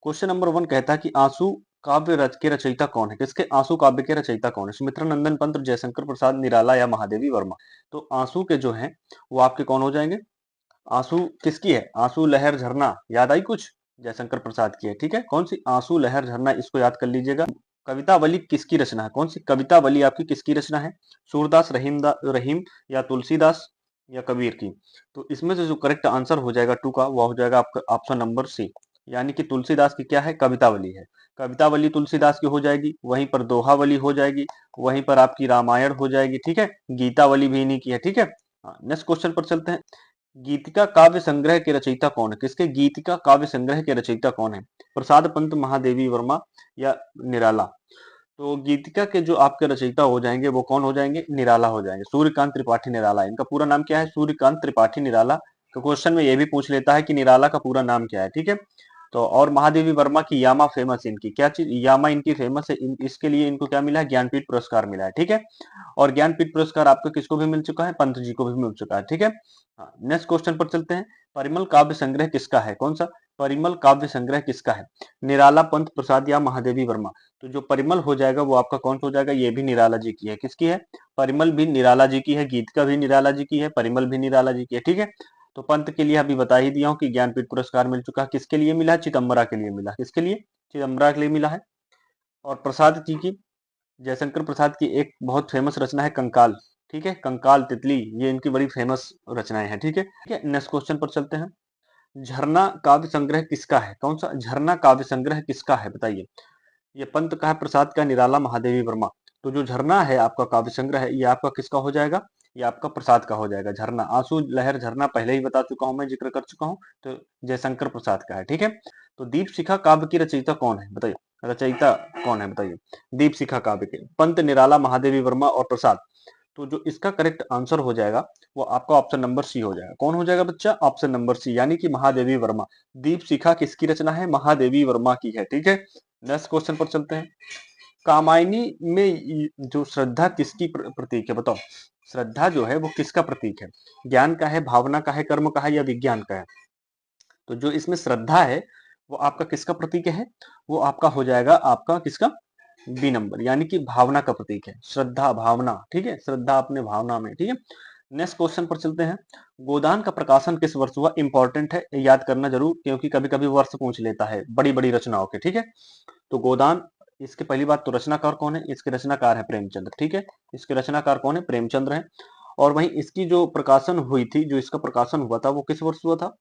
Question number 1 कहता है कि आंसू काव्य के रचयिता कौन है? किसके आंसू काव्य के रचयिता कौन है? सुमित्रा नंदन पंत, जयशंकर प्रसाद, निराला या महादेवी वर्मा? तो आंसू के जो हैं वो आपके कौन हो जाएंगे? आंसू किसकी है? आंसू लहर झरना, याद आई कुछ? जयशंकर प्रसाद की है, ठीक है। कौन सी? आंसू लहर झरना, इसको याद कर लीजिएगा। कवितावली किसकी रचना है? कौन सी कवितावली आपकी किसकी रचना है? सूरदास, रहीम या तुलसीदास या कबीर की? तो इसमें से जो करेक्ट आंसर हो जाएगा टू का, वह हो जाएगा आपका ऑप्शन नंबर सी, यानी कि तुलसीदास की क्या है? कवितावली है। कवितावली तुलसीदास की हो जाएगी, वहीं पर दोहावली हो जाएगी, वहीं पर आपकी रामायण हो जाएगी, ठीक है। गीतावली भी इन्हीं की है, ठीक है। नेक्स्ट क्वेश्चन पर चलते हैं। गीतिका काव्य संग्रह के रचयिता कौन है? किसके गीतिका काव्य संग्रह के रचयिता कौन है? प्रसाद पंत, महादेवी वर्मा या निराला? तो गीतिका के जो आपके रचयिता हो जाएंगे वो कौन हो जाएंगे? निराला हो जाएंगे, सूर्यकांत त्रिपाठी निराला। इनका पूरा नाम क्या है? सूर्यकांत त्रिपाठी निराला। तो क्वेश्चन में ये भी पूछ लेता है कि निराला का पूरा नाम क्या है, ठीक है। तो और महादेवी वर्मा की यामा फेमस, इनकी क्या चीज? यामा इनकी फेमस है। इसके लिए इनको क्या मिला है? ज्ञानपीठ पुरस्कार मिला है, ठीक है। और ज्ञानपीठ पुरस्कार आपको किसको भी मिल चुका है? पंत जी को भी मिल चुका है, ठीक है। नेक्स्ट क्वेश्चन पर चलते हैं। परिमल काव्य संग्रह किसका है? कौन सा परिमल काव्य संग्रह किसका है? निराला, पंत, प्रसाद या महादेवी वर्मा? तो जो परिमल हो जाएगा वो आपका कौन सा हो जाएगा? ये भी निराला जी की है। किसकी है? परिमल भी निराला जी की है, गीत का भी निराला जी की है, परिमल भी निराला जी की है, ठीक है। तो पंत के लिए अभी बता ही दिया हूं कि ज्ञानपीठ पुरस्कार मिल चुका है। किसके लिए मिला है? चिदम्बरा के लिए मिला। किसके लिए? चिदम्बरा के लिए मिला है। और प्रसाद जी की, जयशंकर प्रसाद की एक बहुत फेमस रचना है कंकाल, ठीक है। कंकाल, तितली, ये इनकी बड़ी फेमस रचनाएं हैं, ठीक है। नेक्स्ट क्वेश्चन पर चलते हैं। झरना काव्य संग्रह किसका है? कौन सा झरना काव्य संग्रह किसका है? बताइए। ये पंत का है, प्रसाद का, निराला, महादेवी वर्मा? तो जो झरना है आपका काव्य संग्रह है, ये आपका किसका हो जाएगा? ये आपका प्रसाद का हो जाएगा। झरना, आंसू लहर झरना पहले ही बता चुका हूं, मैं जिक्र कर चुका हूं। तो जयशंकर प्रसाद का है, ठीक है। तो दीप शिखा काव्य की रचयिता कौन है? बताइए, रचयिता कौन है? बताइए। दीप शिखा काव्य के पंत, निराला, महादेवी वर्मा और प्रसाद? तो जो इसका करेक्ट आंसर हो जाएगा वो आपका ऑप्शन नंबर सी हो जाएगा। कौन हो जाएगा बच्चा? ऑप्शन नंबर सी, यानी कि महादेवी वर्मा। दीप शिखा किसकी रचना है? महादेवी वर्मा की है, ठीक है। नेक्स्ट क्वेश्चन पर चलते हैं। कामायनी में जो श्रद्धा किसकी प्रतीक है? बताओ। श्रद्धा जो है वो किसका प्रतीक है? ज्ञान का है, भावना का है, कर्म का है या विज्ञान का है? तो जो इसमें श्रद्धा है वो आपका किसका प्रतीक है? वो आपका हो जाएगा, आपका किसका? बी नंबर, यानी कि भावना का प्रतीक है। श्रद्धा, भावना, ठीक है। श्रद्धा अपने भावना में, ठीक है। नेक्स्ट क्वेश्चन पर चलते हैं। गोदान का प्रकाशन किस वर्ष हुआ? इंपॉर्टेंट है, याद करना जरूर, क्योंकि कभी कभी वर्ष पूछ लेता है बड़ी बड़ी रचनाओं के, ठीक है। तो गोदान, इसके पहली बात तो रचनाकार कौन है? इसके रचनाकार है प्रेमचंद्र, ठीक है। इसके रचनाकार कौन है? प्रेमचंद्र है। और वहीं इसकी जो प्रकाशन हुई थी, जो इसका प्रकाशन हुआ था वो किस वर्ष हुआ था?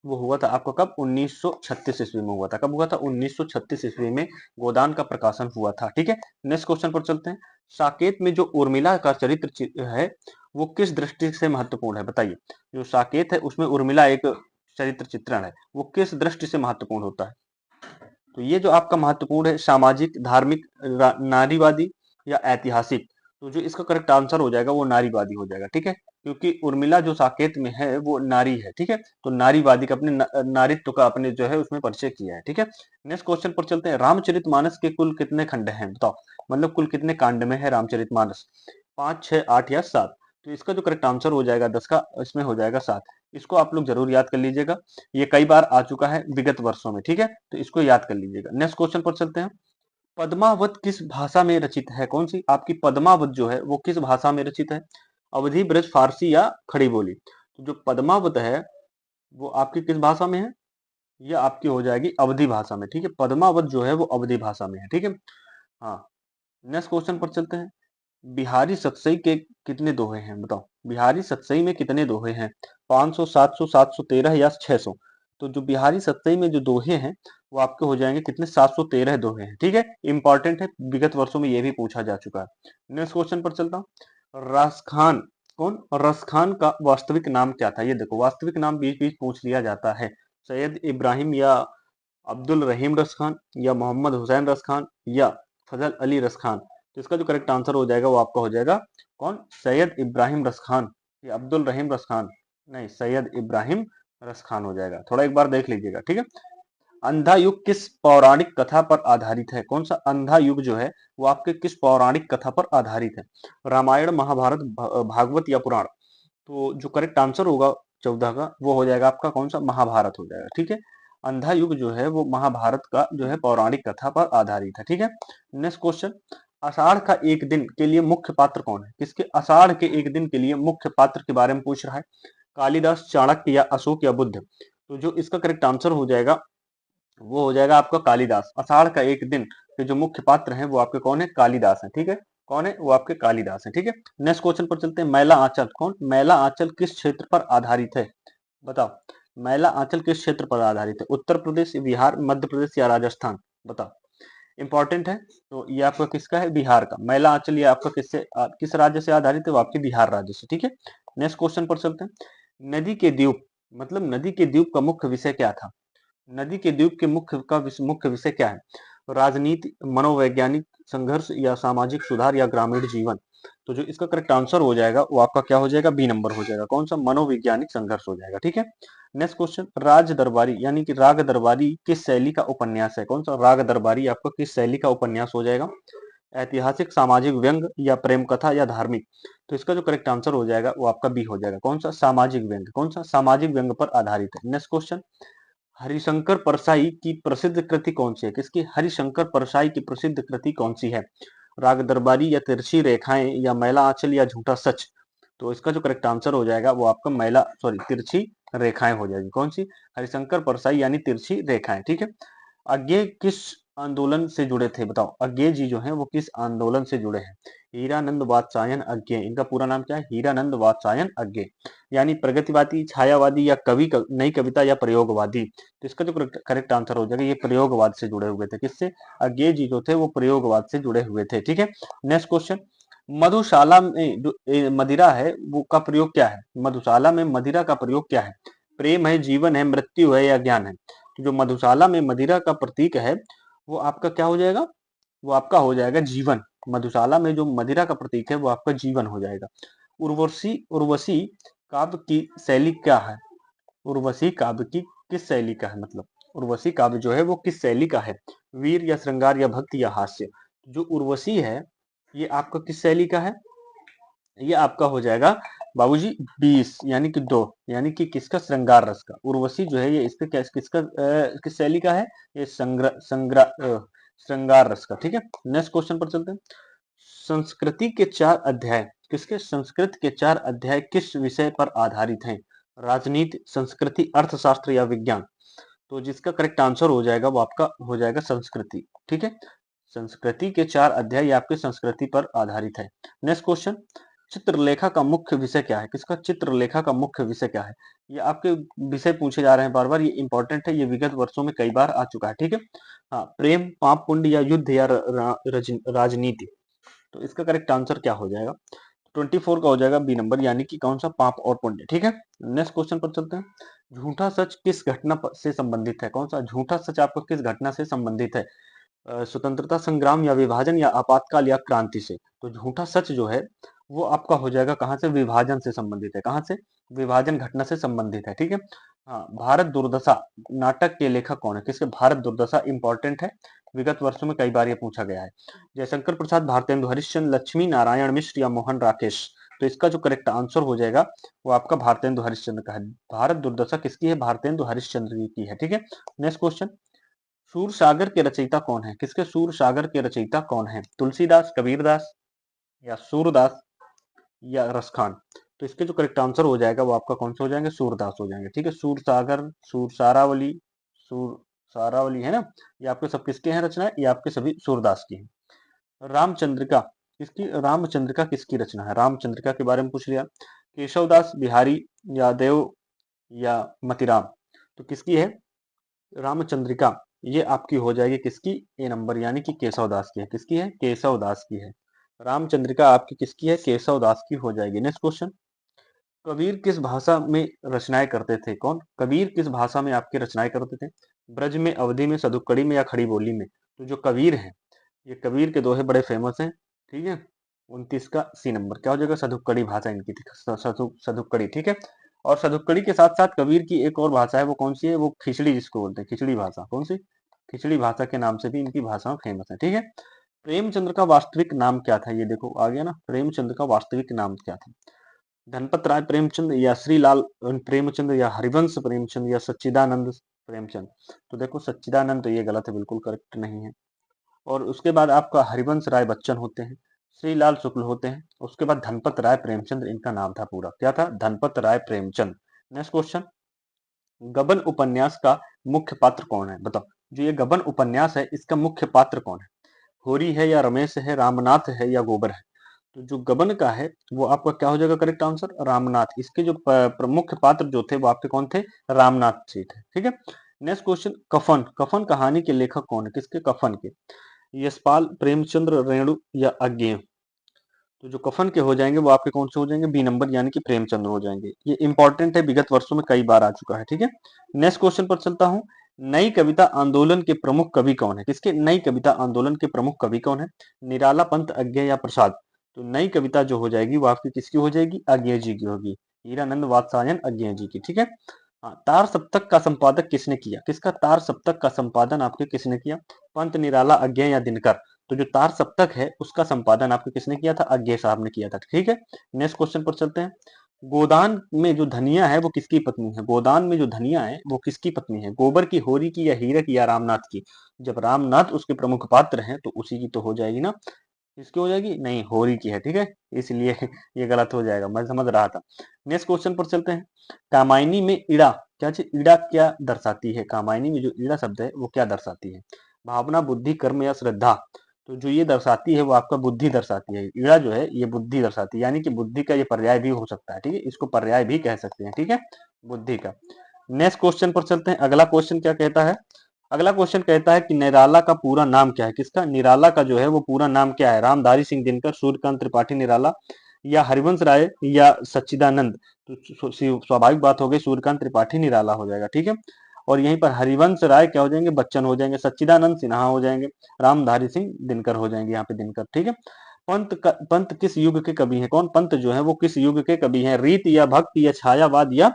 वो हुआ था आपका कब? 1936 ईस्वी में हुआ था। कब हुआ था? 1936 ईस्वी में गोदान का प्रकाशन हुआ था, ठीक है। नेक्स्ट क्वेश्चन पर चलते हैं। साकेत में जो उर्मिला का चरित्र है वो किस दृष्टि से महत्वपूर्ण है? बताइए। जो साकेत है उसमें उर्मिला एक चरित्र चित्रण है, वो किस दृष्टि से महत्वपूर्ण होता है? तो ये जो आपका महत्वपूर्ण है, सामाजिक, धार्मिक, नारीवादी या ऐतिहासिक? तो जो इसका करेक्ट आंसर हो जाएगा वो नारीवादी हो जाएगा, ठीक है। क्योंकि उर्मिला जो साकेत में है वो नारी है, ठीक है। तो नारीवादी का, अपने नारीत्व का अपने जो है उसमें परिचय किया है, ठीक है। नेक्स्ट क्वेश्चन पर चलते हैं। रामचरितमानस के कुल कितने खंड हैं? बताओ। मतलब कुल कितने कांड में है रामचरितमानस? 5, 6, 8 या 7? तो इसका जो करेक्ट आंसर हो जाएगा 10 का, इसमें हो जाएगा 7। इसको आप लोग जरूर याद कर लीजिएगा, ये कई बार आ चुका है विगत वर्षों में, ठीक है। तो इसको याद कर लीजिएगा। नेक्स्ट क्वेश्चन पर चलते हैं। पद्मावत किस भाषा में रचित है? कौन सी आपकी पद्मावत जो है वो किस भाषा में रचित है? अवधी, ब्रज, फारसी या खड़ी बोली? तो जो पद्मावत है वो आपकी किस भाषा में है? ये आपकी हो जाएगी अवधी भाषा में, ठीक है। पद्मावत जो है वो अवधी भाषा में है, ठीक है। हाँ। नेक्स्ट क्वेश्चन पर चलते हैं। बिहारी सतसई के कितने दोहे हैं? बताओ। बिहारी सतसई में कितने दोहे हैं? 500, 700, 713 या 600? तो जो बिहारी सतसई में जो दोहे हैं वो आपके हो जाएंगे कितने? 713 दोहे हैं, ठीक है। इंपॉर्टेंट है, विगत वर्षों में ये भी पूछा जा चुका है। नेक्स्ट क्वेश्चन पर चलता हूँ। रसखान, कौन? रसखान का वास्तविक नाम क्या था? ये देखो, वास्तविक नाम बीच बीच पूछ लिया जाता है। सैयद इब्राहिम या अब्दुल रहीम रसखान या मोहम्मद हुसैन रसखान या फजल अली रसखान? तो इसका जो करेक्ट आंसर हो जाएगा वो आपका हो जाएगा कौन? सैयद इब्राहिम रसखान या अब्दुल रहीम रसखान? नहीं, सैयद इब्राहिम रसखान हो जाएगा। थोड़ा एक बार देख लीजिएगा, ठीक है। अंधा युग किस पौराणिक कथा पर आधारित है? कौन सा अंधा युग जो है वो आपके किस पौराणिक कथा पर आधारित है? रामायण, महाभारत, भागवत या पुराण? तो जो करेक्ट आंसर होगा 14 का वो हो जाएगा आपका कौन सा? महाभारत हो जाएगा, ठीक है। अंधा युग जो है वो महाभारत का जो है पौराणिक कथा पर आधारित है। ठीक है। नेक्स्ट क्वेश्चन, आषाढ़ का एक दिन के लिए मुख्य पात्र कौन है? किसके आषाढ़ के एक दिन के लिए मुख्य पात्र के बारे में पूछ रहा है? कालिदास, चाणक्य या अशोक या बुद्ध? तो जो इसका करेक्ट आंसर हो जाएगा वो हो जाएगा आपका कालिदास। आषाढ़ का एक दिन के जो मुख्य पात्र हैं वो आपके कौन है? कालिदास है। ठीक है। कौन है? वो आपके कालिदास है। ठीक है। नेक्स्ट क्वेश्चन पर चलते हैं। मैला आंचल कौन? मैला आंचल किस क्षेत्र पर आधारित है? बताओ। मैला आंचल किस क्षेत्र पर आधारित है? उत्तर प्रदेश, बिहार, मध्य प्रदेश या राजस्थान? बताओ। इंपॉर्टेंट है। तो ये आपका किसका है? बिहार का। मैला आंचल ये आपका किस राज्य से आधारित है? वो आपके बिहार राज्य से। ठीक है। नेक्स्ट क्वेश्चन पर चलते हैं। नदी के द्वीप, मतलब नदी के द्वीप का मुख्य विषय क्या था? नदी के द्वीप के मुख्य विषय क्या है? राजनीति, मनोवैज्ञानिक संघर्ष या सामाजिक सुधार या ग्रामीण जीवन? तो जो इसका करेक्ट आंसर हो जाएगा वो आपका क्या हो जाएगा? बी नंबर हो जाएगा। कौन सा? मनोवैज्ञानिक संघर्ष हो जाएगा। ठीक है। नेक्स्ट क्वेश्चन, राज दरबारी यानी कि राग दरबारी किस शैली का उपन्यास है? कौन सा? राग दरबारी आपका किस शैली का उपन्यास हो जाएगा? ऐतिहासिक, सामाजिक, व्यंग या प्रेम कथा या धार्मिक? तो इसका जो करेक्ट आंसर हो जाएगा वो आपका बी हो जाएगा। कौन सा? सामाजिक व्यंग। कौन सा? सामाजिक व्यंग पर आधारित है। नेक्स्ट क्वेश्चन, हरिशंकर परसाई की प्रसिद्ध कृति कौन सी है? किसकी? हरिशंकर परसाई की प्रसिद्ध कृति कौन सी है? राग दरबारी या तिरछी रेखाएं या मैला आंचल या झूठा सच? तो इसका जो करेक्ट आंसर हो जाएगा वो आपका तिरछी रेखाएं हो जाएगी। कौन सी? हरिशंकर परसाई यानी तिरछी रेखाएं। ठीक है। अज्ञे किस आंदोलन से जुड़े थे? बताओ। अज्ञे जी जो हैं वो किस आंदोलन से जुड़े हैं? हीरानंद वात्स्यायन अज्ञे, इनका पूरा नाम क्या है? हीरानंद वात्स्यायन अज्ञे, यानी प्रगतिवादी, छायावादी या नई कविता या प्रयोगवादी? तो इसका जो करेक्ट आंसर हो जाएगा ये प्रयोगवाद से जुड़े हुए थे। किससे? अज्ञे जी जो थे वो प्रयोगवाद से जुड़े हुए थे। ठीक है। नेक्स्ट क्वेश्चन, मधुशाला में जो मदिरा है वो का प्रयोग क्या है? मधुशाला में मदिरा का प्रयोग क्या है? प्रेम है, जीवन है, मृत्यु है या ज्ञान है? तो जो मधुशाला में मदिरा का प्रतीक है वो आपका क्या हो जाएगा? वो आपका हो जाएगा जीवन। मधुशाला में जो मदिरा का प्रतीक है वो आपका जीवन हो जाएगा। उर्वशी उर्वशी काव्य की शैली क्या है? उर्वशी काव्य की किस शैली का है? मतलब उर्वशी काव्य जो है वो किस शैली का है? वीर या श्रृंगार या भक्ति या हास्य? जो उर्वशी है ये आपका किस शैली का है? ये आपका हो जाएगा बाबूजी 20 यानी कि 2, यानी कि किसका? श्रृंगार रस का। उर्वशी जो है ये इसके किसका किस शैली का है? ये श्रृंगार रस का। ठीक है। नेक्स्ट क्वेश्चन पर चलते हैं। संस्कृति के 4 अध्याय किसके? संस्कृत के 4 अध्याय किस विषय पर आधारित हैं? राजनीति, संस्कृति, अर्थशास्त्र या विज्ञान? तो जिसका करेक्ट आंसर हो जाएगा वो आपका हो जाएगा संस्कृति। ठीक है। संस्कृति के 4 अध्याय आपके संस्कृति पर आधारित है। नेक्स्ट क्वेश्चन, चित्रलेखा का मुख्य विषय क्या है? किसका? चित्रलेखा का मुख्य विषय क्या है? ये आपके विषय पूछे जा रहे हैं बार बार, ये इंपॉर्टेंट है, ये विगत वर्षों में कई बार आ चुका है। ठीक है। हाँ, प्रेम, पाप, पुण्य या युद्ध या राजनीति? तो इसका करेक्ट आंसर क्या हो जाएगा? 24 का हो जाएगा बी नंबर, यानी कि कौन सा? पाप और पुण्य। ठीक है। नेक्स्ट क्वेश्चन पर चलते हैं। झूठा सच किस घटना से संबंधित है? कौन सा? झूठा सच आपका किस घटना से संबंधित है? स्वतंत्रता संग्राम या विभाजन या आपातकाल या क्रांति से? तो झूठा सच जो है वो आपका हो जाएगा कहां से? विभाजन से संबंधित है। कहां से? विभाजन घटना से संबंधित है। ठीक है। हाँ, भारत दुर्दशा नाटक के लेखक कौन है? किसके? भारत दुर्दशा इंपॉर्टेंट है, विगत वर्षों में कई बार ये पूछा गया है। जयशंकर प्रसाद, भारतेंदु हरिश्चंद्र, लक्ष्मी नारायण मिश्र या मोहन राकेश? तो इसका जो करेक्ट आंसर हो जाएगा वो आपका भारतेंदु हरिश्चंद्र का है। भारत दुर्दशा किसकी है? भारतेंदु हरिश्चंद्र जी की है। ठीक है। नेक्स्ट क्वेश्चन, सूरसागर के रचयिता कौन है? किसके? सूरसागर के रचयिता कौन है? तुलसीदास, कबीरदास या सूरदास या रसखान? तो इसके जो करेक्ट आंसर हो जाएगा वो आपका कौन सा हो जाएंगे? सूरदास हो जाएंगे। ठीक है। सूरसागर, सूरसारावली है ना, ये आपके सब किसके हैं रचना? ये आपके सभी सूरदास की है। रामचंद्रिका किसकी? रामचंद्रिका किसकी रचना है? रामचंद्रिका के बारे में पूछ लिया। केशवदास, बिहारी या देव या मतीराम? तो किसकी है रामचंद्रिका? ये आपकी हो जाएगी किसकी? ए नंबर, यानी कि केशव दास की है। किसकी है? केशव दास की है। रामचंद्रिका आपकी किसकी है? केशव दास की हो जाएगी। नेक्स्ट क्वेश्चन, कबीर किस भाषा में रचनाएं करते थे? कौन? कबीर किस भाषा में आपकी रचनाएं करते थे? ब्रज में, अवधी में, सदुक्कड़ी में या खड़ी बोली में? तो जो कबीर हैं ये कबीर के दोहे बड़े फेमस हैं। ठीक है। 29 का सी नंबर क्या हो जाएगा? सदुक्कड़ी भाषा इनकी थी, सदुक्कड़ी। ठीक है। और सदुक्कड़ी के साथ साथ कबीर की एक और भाषा है, वो कौन सी है? वो खिचड़ी जिसको बोलते हैं, खिचड़ी भाषा। कौन सी? खिचड़ी भाषा के नाम से भी इनकी भाषा फेमस है। ठीक है। प्रेमचंद्र का वास्तविक नाम क्या था? ये देखो आ गया ना, प्रेमचंद्र का वास्तविक नाम क्या था? धनपत राय प्रेमचंद या श्रीलाल प्रेमचंद या हरिवंश प्रेमचंद या सच्चिदानंद प्रेमचंद। तो देखो सच्चिदानंद तो ये गलत है, बिल्कुल करेक्ट नहीं है। और उसके बाद आपका हरिवंश राय बच्चन होते हैं, श्रीलाल शुक्ल होते हैं, उसके बाद धनपत राय प्रेमचंद इनका नाम था पूरा, क्या था? धनपत राय प्रेमचंद। नेक्स्ट क्वेश्चन, गबन उपन्यास का मुख्य पात्र कौन है? बताओ, जो ये गबन उपन्यास है इसका मुख्य पात्र कौन है? होरी है या रमेश है, रामनाथ है या गोबर है? तो जो गबन का है वो आपका क्या हो जाएगा करेक्ट आंसर? रामनाथ। इसके जो प्रमुख पात्र जो थे वो आपके कौन थे? रामनाथ जी थे, ठीक है। नेक्स्ट क्वेश्चन, कफन, कफन कहानी के लेखक कौन है? किसके? कफन के। यशपाल, प्रेमचंद्र, रेणु या अज्ञेय? तो जो कफन के हो जाएंगे वो आपके कौन से हो जाएंगे? बी नंबर यानी कि प्रेमचंद्र हो जाएंगे। ये इंपॉर्टेंट है, विगत वर्षों में कई बार आ चुका है, ठीक है। नेक्स्ट क्वेश्चन पर चलता हूं, नई कविता आंदोलन के प्रमुख कवि कौन है? किसके? नई कविता आंदोलन के प्रमुख कवि कौन है? निराला, पंत, अज्ञेय या प्रसाद? तो नई कविता जो हो जाएगी वो आपकी किसकी हो जाएगी? अज्ञेय जी की होगी, हीरानंद वात्स्यायन अज्ञेय जी की, ठीक है। हाँ, तार सप्तक का संपादक किसने किया? किसका तार सप्तक का संपादन आपके किसने किया? पंत, निराला, अज्ञेय या दिनकर? तो जो तार सप्तक है उसका संपादन आपके किसने किया था? अज्ञेय साहब ने किया था, ठीक है। नेक्स्ट क्वेश्चन पर चलते हैं, गोदान में जो धनिया है वो किसकी पत्नी है? गोदान में जो धनिया है वो किसकी पत्नी है? गोबर की, होरी की या हीरक या रामनाथ की? जब रामनाथ उसके प्रमुख पात्र हैं तो उसी की तो हो जाएगी ना। किसकी हो जाएगी? नहीं, होरी की है, ठीक है, इसलिए ये गलत हो जाएगा, मैं समझ रहा था। नेक्स्ट क्वेश्चन पर चलते हैं, कामायनी में इड़ा क्या चीज? इड़ा क्या दर्शाती है? कामायनी में जो इड़ा शब्द है वो क्या दर्शाती है? भावना, बुद्धि, कर्म या श्रद्धा? तो जो ये दर्शाती है वो आपका बुद्धि दर्शाती है। इड़ा जो है ये बुद्धि दर्शाती है, यानी कि बुद्धि का ये पर्याय भी हो सकता है, ठीक है, इसको पर्याय भी कह सकते हैं, ठीक है, बुद्धि का। नेक्स्ट क्वेश्चन पर चलते हैं, अगला क्वेश्चन क्या कहता है? अगला क्वेश्चन कहता है कि निराला का पूरा नाम क्या है? किसका? निराला का जो है वो पूरा नाम क्या है? रामधारी सिंह दिनकर, सूर्यकांत त्रिपाठी निराला या हरिवंश राय या सच्चिदानंद? तो स्वाभाविक बात हो गई, सूर्यकांत त्रिपाठी निराला हो जाएगा, ठीक है। और यहीं पर हरिवंश राय क्या हो जाएंगे? बच्चन हो जाएंगे, सच्चिदानंद सिन्हा हो जाएंगे, रामधारी सिंह दिनकर हो जाएंगे, यहाँ पे दिनकर, ठीक है। पंत किस युग के कवि हैं? कौन? पंत जो है वो किस युग के कवि हैं? रीत या भक्ति या छायावाद या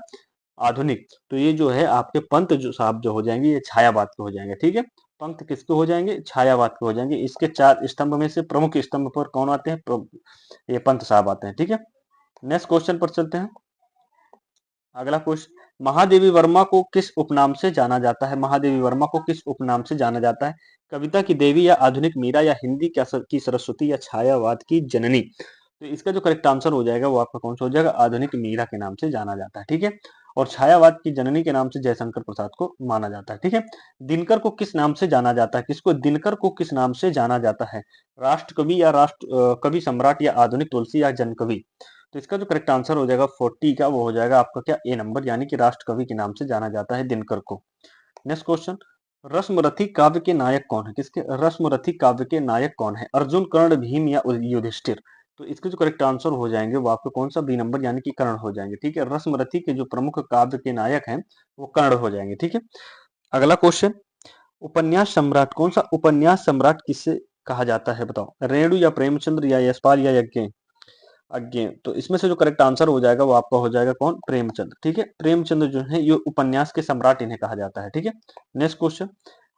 आधुनिक? तो ये जो है आपके पंत जो साहब जो हो जाएंगे ये छायावाद के हो जाएंगे, ठीक है। पंत किसके हो जाएंगे? छायावाद के हो जाएंगे। इसके चार स्तंभ में से प्रमुख स्तंभ पर कौन आते हैं? ये पंत साहब आते हैं, ठीक है। नेक्स्ट क्वेश्चन पर चलते हैं, अगला क्वेश्चन, महादेवी वर्मा को किस उपनाम से जाना जाता है? महादेवी वर्मा को किस उपनाम से जाना जाता है? कविता की देवी या आधुनिक मीरा या हिंदी की सरस्वती या छायावाद की जननी? तो इसका जो करेक्ट आंसर हो जाएगा वो आपका कौन सा हो जाएगा? आधुनिक मीरा के नाम से जाना जाता है, ठीक है। और छायावाद की जननी के नाम से जयशंकर प्रसाद को माना जाता है, ठीक है। दिनकर को किस नाम से जाना जाता है? किसको? दिनकर को किस नाम से जाना जाता है? राष्ट्र कवि या राष्ट्र कवि सम्राट या आधुनिक तुलसी या जनकवि? तो इसका जो करेक्ट आंसर हो जाएगा 40 का वो हो जाएगा आपका क्या? ए नंबर, यानी कि राष्ट्र कवि के नाम से जाना जाता है दिनकर को। नेक्स्ट क्वेश्चन, रश्मरथी काव्य के नायक कौन है? किसके? रश्मरथी काव्य के नायक कौन है? अर्जुन, कर्ण, भीम या युधिष्ठिर? तो इसके जो करेक्ट आंसर हो जाएंगे वो आपको कौन सा? बी नंबर, यानी कि कर्ण हो जाएंगे, ठीक है। रश्मरथी के जो प्रमुख काव्य के नायक हैं वो कर्ण हो जाएंगे, ठीक है। अगला क्वेश्चन, उपन्यास सम्राट, कौन सा उपन्यास सम्राट किससे कहा जाता है? बताओ, रेणु या प्रेमचंद्र या यशपाल या यज्ञ? अज्ञेय। तो इसमें से जो करेक्ट आंसर हो जाएगा वो आपका हो जाएगा कौन? प्रेमचंद, ठीक है। प्रेमचंद जो है ये उपन्यास के सम्राट इन्हें कहा जाता है, ठीक है। नेक्स्ट क्वेश्चन,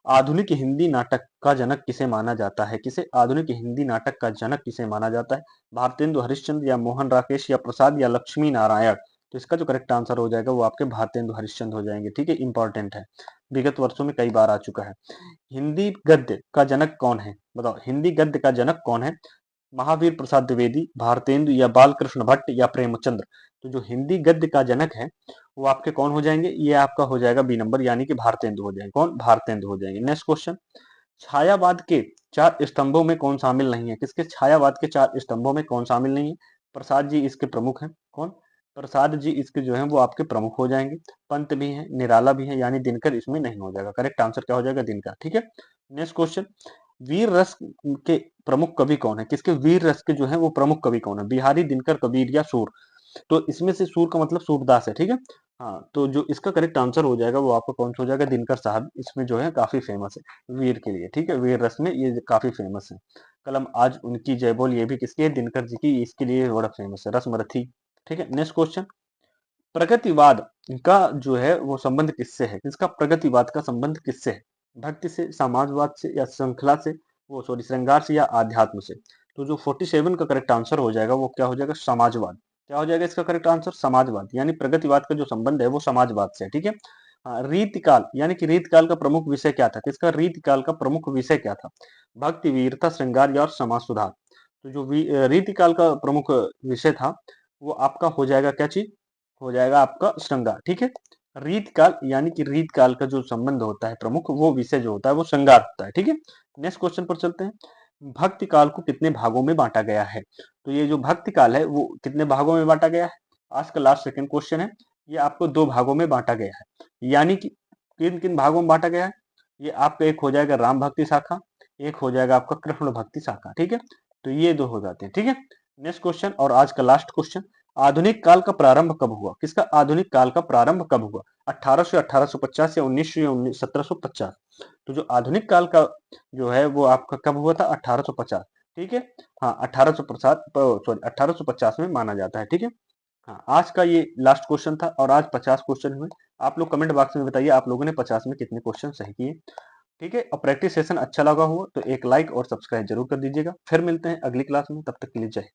आधुनिक हिंदी नाटक का जनक किसे माना जाता है? किसे? आधुनिक हिंदी नाटक का जनक किसे माना जाता है? भारतेंदु हरिश्चंद्र या मोहन राकेश या प्रसाद या लक्ष्मी नारायण? तो इसका जो करेक्ट आंसर हो जाएगा वो आपके भारतेंदु हरिश्चंद्र हो जाएंगे, ठीक है, इंपॉर्टेंट है, विगत वर्षों में कई बार आ चुका है। हिंदी गद्य का जनक कौन है? बताओ, हिंदी गद्य का जनक कौन है? महावीर प्रसाद द्विवेदी, भारतेंदु या बालकृष्ण भट्ट या प्रेमचंद्र? तो जो हिंदी गद्य का जनक है वो आपके कौन हो जाएंगे? ये आपका हो जाएगा बी नंबर, यानी कि भारतेंदु हो जाएंगे। कौन? भारतेंदु हो जाएंगे। नेक्स्ट क्वेश्चन, छायावाद के चार स्तंभों में कौन शामिल नहीं है? किसके? छायावाद के चार स्तंभों में कौन शामिल नहीं है? प्रसाद जी इसके प्रमुख हैं। कौन? प्रसाद जी इसके जो है वो आपके प्रमुख हो जाएंगे। पंत भी है, निराला भी है, यानी दिनकर इसमें नहीं हो जाएगा। करेक्ट आंसर क्या हो जाएगा? दिनकर, ठीक है। नेक्स्ट क्वेश्चन, वीर रस के प्रमुख कवि कौन है? किसके? वीर रस के जो है वो प्रमुख कवि कौन है? बिहारी, दिनकर, कबीर या सूर? तो इसमें से सूर का मतलब सूरदास है, ठीक है। हाँ, तो जो इसका करेक्ट आंसर हो जाएगा वो आपका कौन सा हो जाएगा? दिनकर साहब इसमें जो है काफी फेमस है वीर के लिए, ठीक है, वीर रस में ये काफी फेमस है। कलम आज उनकी जय बोल ये भी किसकी है? दिनकर जी की, इसके लिए बड़ा फेमस है रसमरथी, ठीक है। नेक्स्ट क्वेश्चन, प्रगतिवाद का जो है वो संबंध किससे है? किसका प्रगतिवाद का संबंध किससे है? भक्ति से, समाजवाद से या श्रृंखला से, वो सॉरी श्रृंगार से या आध्यात्म से? तो जो 47 का करेक्ट आंसर हो जाएगा वो क्या हो जाएगा? समाजवाद। क्या हो जाएगा इसका करेक्ट आंसर? समाजवाद, यानी प्रगतिवाद का जो संबंध है वो समाजवाद से है, ठीक है। हाँ, रीतिकाल, यानी कि रीतिकाल का प्रमुख विषय क्या था? किसका रीतिकाल का प्रमुख विषय क्या था? भक्ति, वीरता, श्रृंगार या और समाज सुधार। तो जो रीतिकाल का प्रमुख विषय था वो आपका हो जाएगा क्या चीज? हो जाएगा आपका श्रृंगार, ठीक है। रीतकाल यानी कि रीतकाल का जो संबंध होता है प्रमुख, वो विषय जो होता है वो श्रृंगार होता है, ठीक है। नेक्स्ट क्वेश्चन पर चलते हैं। भक्ति काल को कितने भागों में बांटा गया है? तो ये जो भक्ति काल है वो कितने भागों में बांटा गया है? आज का लास्ट सेकंड क्वेश्चन है। ये आपको दो भागों में बांटा गया है, यानी कि किन किन भागों में बांटा गया है? ये आपका एक हो जाएगा राम भक्ति शाखा, एक हो जाएगा आपका कृष्ण भक्ति शाखा, ठीक है। तो ये दो हो जाते हैं, ठीक है। नेक्स्ट क्वेश्चन और आज का लास्ट क्वेश्चन। आधुनिक काल का प्रारंभ कब हुआ? किसका आधुनिक काल का प्रारंभ कब हुआ? 1800 या 1850 या 1900 या 1750? तो जो आधुनिक काल का जो है वो आपका कब हुआ था? 1850, ठीक है। हाँ, 1850 में माना जाता है, ठीक है। हाँ, आज का ये लास्ट क्वेश्चन था और आज 50 क्वेश्चन हुए। आप लोग कमेंट बॉक्स में बताइए आप लोगों ने 50 में कितने क्वेश्चन सही किए, ठीक है। और प्रैक्टिस सेशन अच्छा लगा हुआ तो एक लाइक और सब्सक्राइब जरूर कर दीजिएगा। फिर मिलते हैं अगली क्लास में, तब तक के लिए जय हिंद।